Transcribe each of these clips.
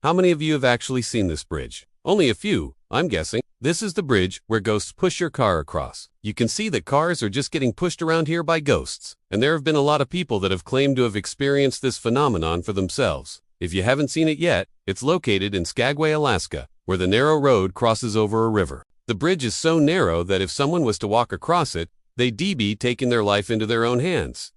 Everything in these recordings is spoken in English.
How many of you have actually seen this bridge? Only a few, I'm guessing. This is the bridge where ghosts push your car across. You can see that cars are just getting pushed around here by ghosts, and there have been a lot of people that have claimed to have experienced this phenomenon for themselves. If you haven't seen it yet, it's located in Skagway, Alaska, where the narrow road crosses over a river. The bridge is so narrow that if someone was to walk across it, they'd be taking their life into their own hands,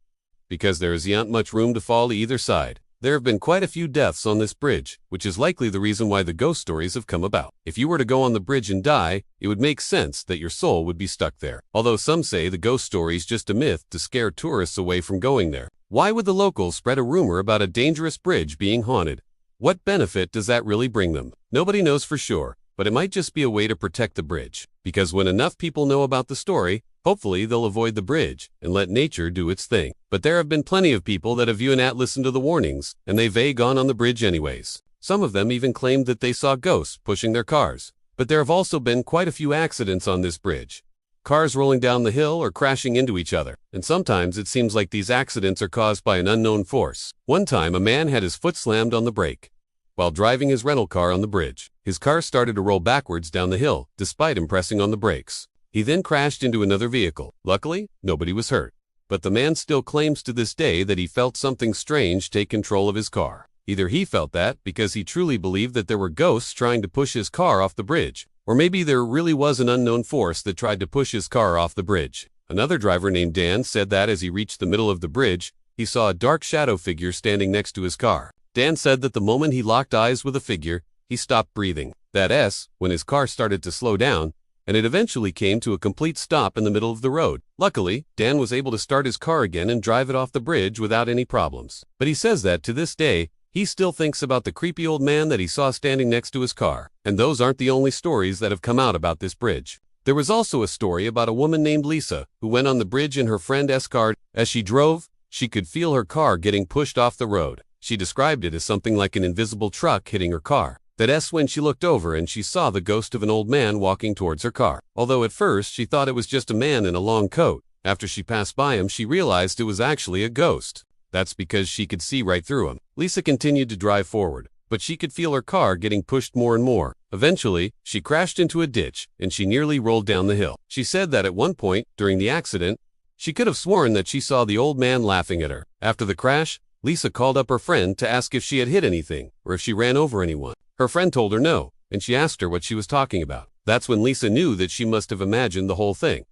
because there isn't much room to fall to either side. There have been quite a few deaths on this bridge, which is likely the reason why the ghost stories have come about. If you were to go on the bridge and die, it would make sense that your soul would be stuck there. Although some say the ghost story is just a myth to scare tourists away from going there. Why would the locals spread a rumor about a dangerous bridge being haunted? What benefit does that really bring them? Nobody knows for sure, but it might just be a way to protect the bridge. Because when enough people know about the story, hopefully they'll avoid the bridge and let nature do its thing. But there have been plenty of people that have viewed and listened to the warnings, and they've gone on the bridge anyways. Some of them even claimed that they saw ghosts pushing their cars. But there have also been quite a few accidents on this bridge. Cars rolling down the hill or crashing into each other, and sometimes it seems like these accidents are caused by an unknown force. One time a man had his foot slammed on the brake while driving his rental car on the bridge. His car started to roll backwards down the hill, despite him pressing on the brakes. He then crashed into another vehicle. Luckily, nobody was hurt. But the man still claims to this day that he felt something strange take control of his car. Either he felt that because he truly believed that there were ghosts trying to push his car off the bridge, or maybe there really was an unknown force that tried to push his car off the bridge. Another driver named Dan said that as he reached the middle of the bridge, he saw a dark shadow figure standing next to his car. Dan said that the moment he locked eyes with the figure, he stopped breathing. That's when his car started to slow down, and it eventually came to a complete stop in the middle of the road. Luckily, Dan was able to start his car again and drive it off the bridge without any problems. But he says that to this day, he still thinks about the creepy old man that he saw standing next to his car. And those aren't the only stories that have come out about this bridge. There was also a story about a woman named Lisa who went on the bridge in her friend's car. As she drove, she could feel her car getting pushed off the road. She described it as something like an invisible truck hitting her car. That's when she looked over and she saw the ghost of an old man walking towards her car. Although at first she thought it was just a man in a long coat. After she passed by him, she realized it was actually a ghost. That's because she could see right through him. Lisa continued to drive forward, but she could feel her car getting pushed more and more. Eventually, she crashed into a ditch and she nearly rolled down the hill. She said that at one point, during the accident, she could have sworn that she saw the old man laughing at her. After the crash, Lisa called up her friend to ask if she had hit anything or if she ran over anyone. Her friend told her no, and she asked her what she was talking about. That's when Lisa knew that she must have imagined the whole thing.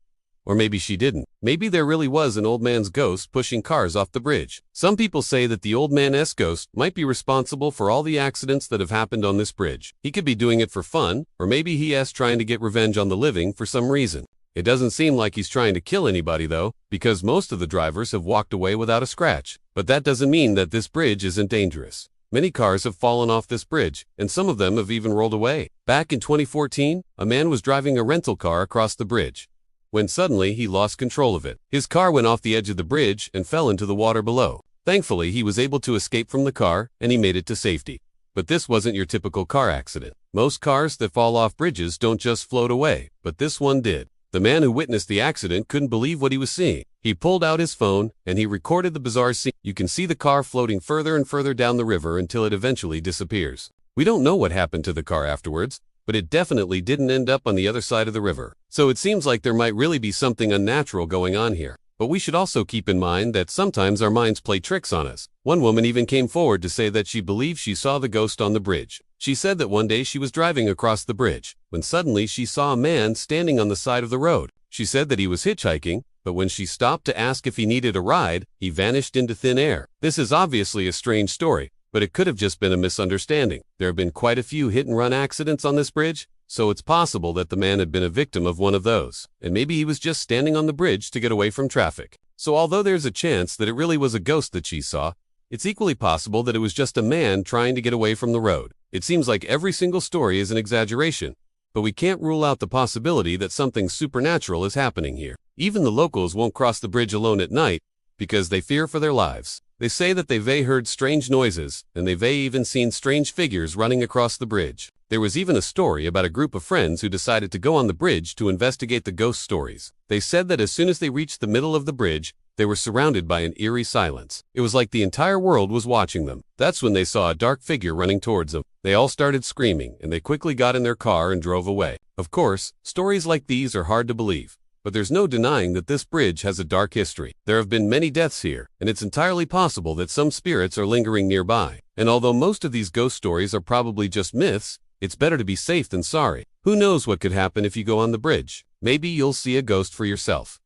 Or maybe she didn't. Maybe there really was an old man's ghost pushing cars off the bridge. Some people say that the old man's ghost might be responsible for all the accidents that have happened on this bridge. He could be doing it for fun, or maybe he is trying to get revenge on the living for some reason. It doesn't seem like he's trying to kill anybody though, because most of the drivers have walked away without a scratch. But that doesn't mean that this bridge isn't dangerous. Many cars have fallen off this bridge, and some of them have even rolled away. Back in 2014, a man was driving a rental car across the bridge, when suddenly he lost control of it. His car went off the edge of the bridge and fell into the water below. Thankfully, he was able to escape from the car, and he made it to safety. But this wasn't your typical car accident. Most cars that fall off bridges don't just float away, but this one did. The man who witnessed the accident couldn't believe what he was seeing. He pulled out his phone and he recorded the bizarre scene. You can see the car floating further and further down the river until it eventually disappears. We don't know what happened to the car afterwards, but it definitely didn't end up on the other side of the river. So it seems like there might really be something unnatural going on here. But we should also keep in mind that sometimes our minds play tricks on us. One woman even came forward to say that she believed she saw the ghost on the bridge. She said that one day she was driving across the bridge, when suddenly she saw a man standing on the side of the road. She said that he was hitchhiking, but when she stopped to ask if he needed a ride, he vanished into thin air. This is obviously a strange story, but it could have just been a misunderstanding. There have been quite a few hit-and-run accidents on this bridge, so it's possible that the man had been a victim of one of those, and maybe he was just standing on the bridge to get away from traffic. So although there's a chance that it really was a ghost that she saw, it's equally possible that it was just a man trying to get away from the road. It seems like every single story is an exaggeration, but we can't rule out the possibility that something supernatural is happening here. Even the locals won't cross the bridge alone at night because they fear for their lives. They say that they've heard strange noises, and they've even seen strange figures running across the bridge. There was even a story about a group of friends who decided to go on the bridge to investigate the ghost stories. They said that as soon as they reached the middle of the bridge, they were surrounded by an eerie silence. It was like the entire world was watching them. That's when they saw a dark figure running towards them. They all started screaming, and they quickly got in their car and drove away. Of course, stories like these are hard to believe, but there's no denying that this bridge has a dark history. There have been many deaths here, and it's entirely possible that some spirits are lingering nearby. And although most of these ghost stories are probably just myths, it's better to be safe than sorry. Who knows what could happen if you go on the bridge? Maybe you'll see a ghost for yourself.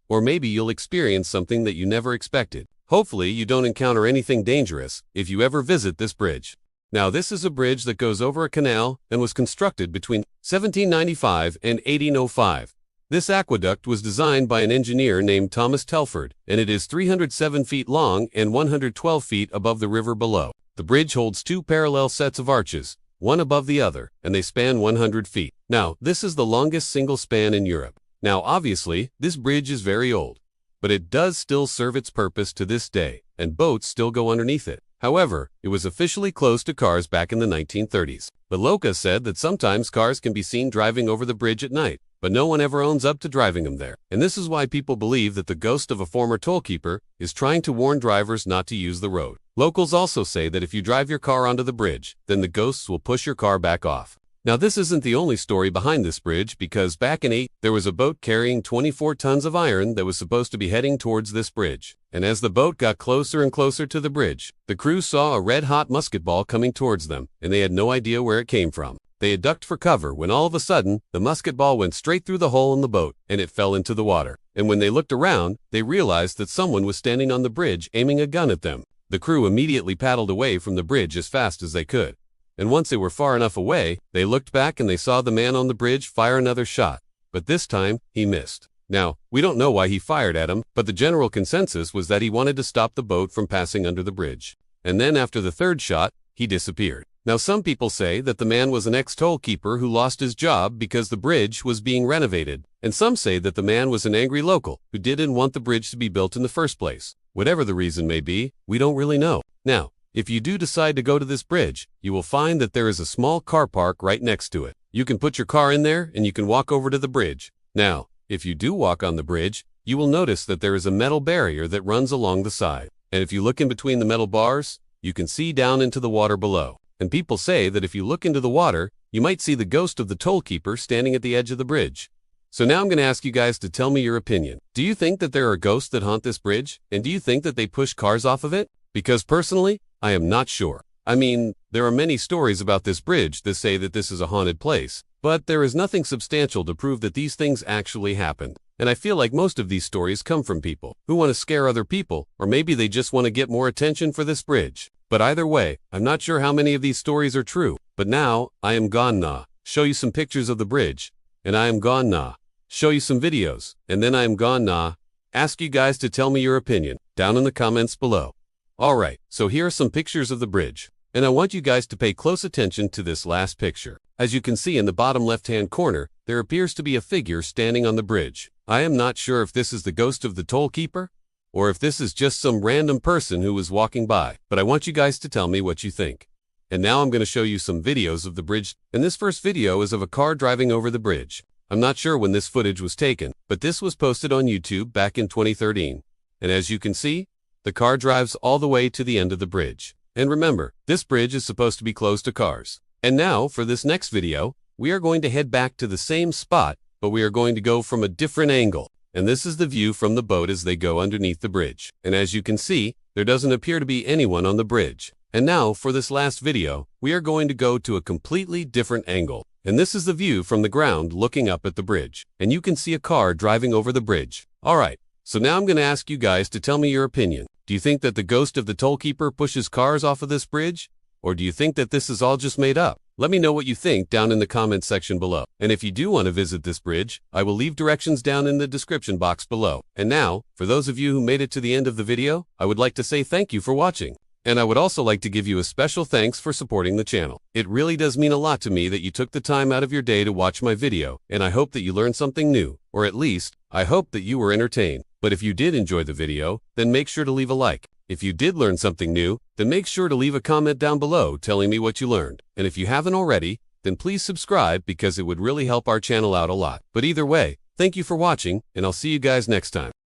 Or maybe you'll experience something that you never expected. Hopefully, you don't encounter anything dangerous if you ever visit this bridge. Now, this is a bridge that goes over a canal and was constructed between 1795 and 1805. This aqueduct was designed by an engineer named Thomas Telford, and it is 307 feet long and 112 feet above the river below. The bridge holds two parallel sets of arches, one above the other, and they span 100 feet. Now, this is the longest single span in Europe. Now, obviously, this bridge is very old, but it does still serve its purpose to this day, and boats still go underneath it. However, it was officially closed to cars back in the 1930s. But Loka said that sometimes cars can be seen driving over the bridge at night, but no one ever owns up to driving them there. And this is why people believe that the ghost of a former tollkeeper is trying to warn drivers not to use the road. Locals also say that if you drive your car onto the bridge, then the ghosts will push your car back off. Now, this isn't the only story behind this bridge, because back in 8, there was a boat carrying 24 tons of iron that was supposed to be heading towards this bridge. And as the boat got closer and closer to the bridge, the crew saw a red-hot musket ball coming towards them, and they had no idea where it came from. They had ducked for cover when all of a sudden, the musket ball went straight through the hole in the boat, and it fell into the water. And when they looked around, they realized that someone was standing on the bridge aiming a gun at them. The crew immediately paddled away from the bridge as fast as they could. And once they were far enough away, they looked back and they saw the man on the bridge fire another shot. But this time, he missed. Now, we don't know why he fired at him, but the general consensus was that he wanted to stop the boat from passing under the bridge. And then after the third shot, he disappeared. Now, some people say that the man was an ex-toll keeper who lost his job because the bridge was being renovated. And some say that the man was an angry local who didn't want the bridge to be built in the first place. Whatever the reason may be, we don't really know. Now, if you do decide to go to this bridge, you will find that there is a small car park right next to it. You can put your car in there and you can walk over to the bridge. Now, if you do walk on the bridge, you will notice that there is a metal barrier that runs along the side. And if you look in between the metal bars, you can see down into the water below. And people say that if you look into the water, you might see the ghost of the toll keeper standing at the edge of the bridge. So now I'm going to ask you guys to tell me your opinion. Do you think that there are ghosts that haunt this bridge? And do you think that they push cars off of it? Because personally, I am not sure. I mean, there are many stories about this bridge that say that this is a haunted place, but there is nothing substantial to prove that these things actually happened. And I feel like most of these stories come from people who want to scare other people, or maybe they just want to get more attention for this bridge. But either way, I'm not sure how many of these stories are true. But now, I am gonna show you some pictures of the bridge, and I am gonna show you some videos, and then I am gonna ask you guys to tell me your opinion down in the comments below. Alright, so here are some pictures of the bridge, and I want you guys to pay close attention to this last picture. As you can see in the bottom left-hand corner, there appears to be a figure standing on the bridge. I am not sure if this is the ghost of the toll keeper, or if this is just some random person who was walking by, but I want you guys to tell me what you think. And now I'm going to show you some videos of the bridge, and this first video is of a car driving over the bridge. I'm not sure when this footage was taken, but this was posted on YouTube back in 2013. And as you can see, the car drives all the way to the end of the bridge. And remember, this bridge is supposed to be closed to cars. And now, for this next video, we are going to head back to the same spot, but we are going to go from a different angle. And this is the view from the boat as they go underneath the bridge. And as you can see, there doesn't appear to be anyone on the bridge. And now, for this last video, we are going to go to a completely different angle. And this is the view from the ground looking up at the bridge. And you can see a car driving over the bridge. Alright, so now I'm going to ask you guys to tell me your opinion. Do you think that the ghost of the toll keeper pushes cars off of this bridge? Or do you think that this is all just made up? Let me know what you think down in the comments section below. And if you do want to visit this bridge, I will leave directions down in the description box below. And now, for those of you who made it to the end of the video, I would like to say thank you for watching. And I would also like to give you a special thanks for supporting the channel. It really does mean a lot to me that you took the time out of your day to watch my video, and I hope that you learned something new, or at least, I hope that you were entertained. But if you did enjoy the video, then make sure to leave a like. If you did learn something new, then make sure to leave a comment down below telling me what you learned. And if you haven't already, then please subscribe because it would really help our channel out a lot. But either way, thank you for watching, and I'll see you guys next time.